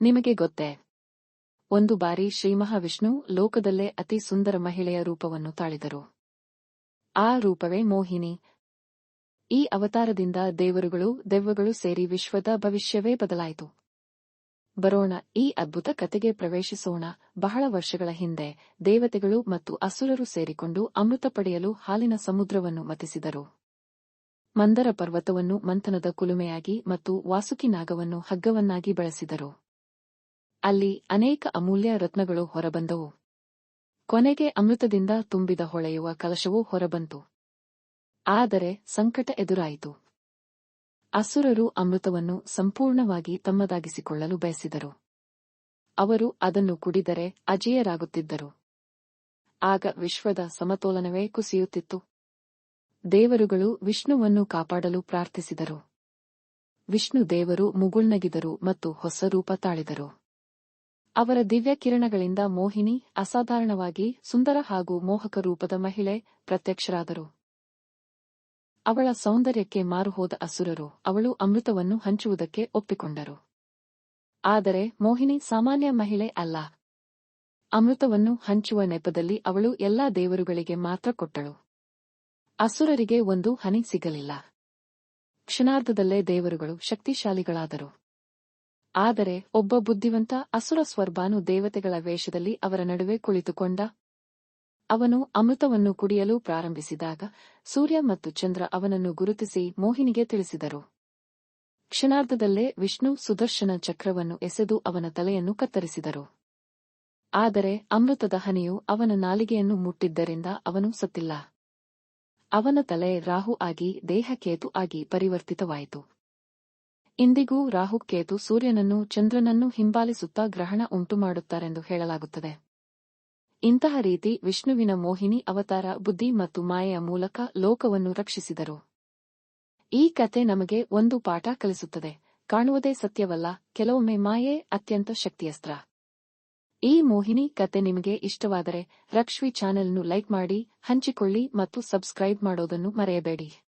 ನಿಮಗೆ ಗೊತ್ತೇ, ಒಂದು ಬಾರಿ ಶ್ರೀಮಹಾವಿಷ್ಣು ಲೋಕದಲ್ಲೇ ಅತಿ ಸುಂದರ ಮಹಿಳೆಯ ರೂಪವನ್ನು ತಾಳಿದರು. ಆ ರೂಪವೇ ಮೋಹಿನಿ. ಈ ಅವತಾರದಿಂದ ದೇವರುಗಳು ದೆವ್ವಗಳು ಸೇರಿ ವಿಶ್ವದ ಭವಿಷ್ಯವೇ ಬದಲಾಯಿತು. ಬರೋಣ, ಈ ಅದ್ಭುತ ಕತೆಗೆ ಪ್ರವೇಶಿಸೋಣ. ಬಹಳ ವರ್ಷಗಳ ಹಿಂದೆ ದೇವತೆಗಳು ಮತ್ತು ಅಸುರರು ಸೇರಿಕೊಂಡು ಅಮೃತ ಪಡೆಯಲು ಹಾಲಿನ ಸಮುದ್ರವನ್ನು ಮಥಿಸಿದರು. ಮಂದರ ಪರ್ವತವನ್ನು ಮಂಥನದ ಕುಲುಮೆಯಾಗಿ ಮತ್ತು ವಾಸುಕಿ ನಾಗವನ್ನು ಹಗ್ಗವನ್ನಾಗಿ ಬಳಸಿದರು. ಅಲ್ಲಿ ಅನೇಕ ಅಮೂಲ್ಯ ರತ್ನಗಳು ಹೊರಬಂದವು. ಕೊನೆಗೆ ಅಮೃತದಿಂದ ತುಂಬಿದ ಹೊಳೆಯುವ ಕಲಶವೂ ಹೊರಬಂತು. ಆದರೆ ಸಂಕಟ ಎದುರಾಯಿತು. ಅಸುರರು ಅಮೃತವನ್ನು ಸಂಪೂರ್ಣವಾಗಿ ತಮ್ಮದಾಗಿಸಿಕೊಳ್ಳಲು ಬಯಸಿದರು. ಅವರು ಅದನ್ನು ಕುಡಿದರೆ ಅಜೇಯರಾಗುತ್ತಿದ್ದರು. ಆಗ ವಿಶ್ವದ ಸಮತೋಲನವೇ ಕುಸಿಯುತ್ತಿತ್ತು. ದೇವರುಗಳು ವಿಷ್ಣುವನ್ನು ಕಾಪಾಡಲು ಪ್ರಾರ್ಥಿಸಿದರು. ವಿಷ್ಣು ದೇವರು ಮುಗುಳ್ನಗಿದರು ಮತ್ತು ಹೊಸ ರೂಪ ತಾಳಿದರು. ಅವರ ದಿವ್ಯ ಕಿರಣಗಳಿಂದ ಮೋಹಿನಿ ಅಸಾಧಾರಣವಾಗಿ ಸುಂದರ ಹಾಗೂ ಮೋಹಕ ರೂಪದ ಮಹಿಳೆ ಪ್ರತ್ಯಕ್ಷರಾದರು. ಅವಳ ಸೌಂದರ್ಯಕ್ಕೆ ಮಾರುಹೋದ ಅಸುರರು ಅವಳು ಅಮೃತವನ್ನು ಹಂಚುವುದಕ್ಕೆ ಒಪ್ಪಿಕೊಂಡರು. ಆದರೆ ಮೋಹಿನಿ ಸಾಮಾನ್ಯ ಮಹಿಳೆ ಅಲ್ಲ. ಅಮೃತವನ್ನು ಹಂಚುವ ನೆಪದಲ್ಲಿ ಅವಳು ಎಲ್ಲಾ ದೇವರುಗಳಿಗೆ ಮಾತ್ರ ಕೊಟ್ಟಳು. ಅಸುರರಿಗೆ ಒಂದು ಹನಿ ಸಿಗಲಿಲ್ಲ. ಕ್ಷಣಾರ್ಧದಲ್ಲೇ ದೇವರುಗಳು ಶಕ್ತಿಶಾಲಿಗಳಾದರು. ಆದರೆ ಒಬ್ಬ ಬುದ್ಧಿವಂತ ಅಸುರ ಸ್ವರ್ಬಾನು ದೇವತೆಗಳ ವೇಷದಲ್ಲಿ ಅವರ ನಡುವೆ ಕುಳಿತುಕೊಂಡ. ಅವನು ಅಮೃತವನ್ನು ಕುಡಿಯಲು ಪ್ರಾರಂಭಿಸಿದಾಗ ಸೂರ್ಯ ಮತ್ತು ಚಂದ್ರ ಅವನನ್ನು ಗುರುತಿಸಿ ಮೋಹಿನಿಗೆ ತಿಳಿಸಿದರು. ಕ್ಷಣಾರ್ಧದಲ್ಲೇ ವಿಷ್ಣು ಸುದರ್ಶನ ಚಕ್ರವನ್ನು ಎಸೆದು ಅವನ ತಲೆಯನ್ನು ಕತ್ತರಿಸಿದರು. ಆದರೆ ಅಮೃತದ ಹನಿಯು ಅವನ ನಾಲಿಗೆಯನ್ನು ಮುಟ್ಟಿದ್ದರಿಂದ ಅವನು ಸತ್ತಿಲ್ಲ. ಅವನ ತಲೆ ರಾಹು ಆಗಿ ದೇಹ ಕೇತು ಆಗಿ ಪರಿವರ್ತಿತವಾಯಿತು. ಇಂದಿಗೂ ರಾಹು ಕೇತು ಸೂರ್ಯನನ್ನು ಚಂದ್ರನನ್ನು ಹಿಂಬಾಲಿಸುತ್ತಾ ಗ್ರಹಣ ಉಂಟುಮಾಡುತ್ತಾರೆಂದು ಹೇಳಲಾಗುತ್ತದೆ. ಇಂತಹ ರೀತಿ ವಿಷ್ಣುವಿನ ಮೋಹಿನಿ ಅವತಾರ ಬುದ್ಧಿ ಮತ್ತು ಮಾಯೆಯ ಮೂಲಕ ಲೋಕವನ್ನು ರಕ್ಷಿಸಿದರು. ಈ ಕತೆ ನಮಗೆ ಒಂದು ಪಾಠ ಕಲಿಸುತ್ತದೆ. ಕಾಣುವುದೇ ಸತ್ಯವಲ್ಲ, ಕೆಲವೊಮ್ಮೆ ಮಾಯೆ ಅತ್ಯಂತ ಶಕ್ತಿಯಸ್ತ್ರ. ಈ ಮೋಹಿನಿ ಕತೆ ನಿಮಗೆ ಇಷ್ಟವಾದರೆ ರಕ್ಷವಿ ಚಾನೆಲ್ನ್ನು ಲೈಕ್ ಮಾಡಿ, ಹಂಚಿಕೊಳ್ಳಿ ಮತ್ತು ಸಬ್ಸ್ಕ್ರೈಬ್ ಮಾಡೋದನ್ನು ಮರೆಯಬೇಡಿ.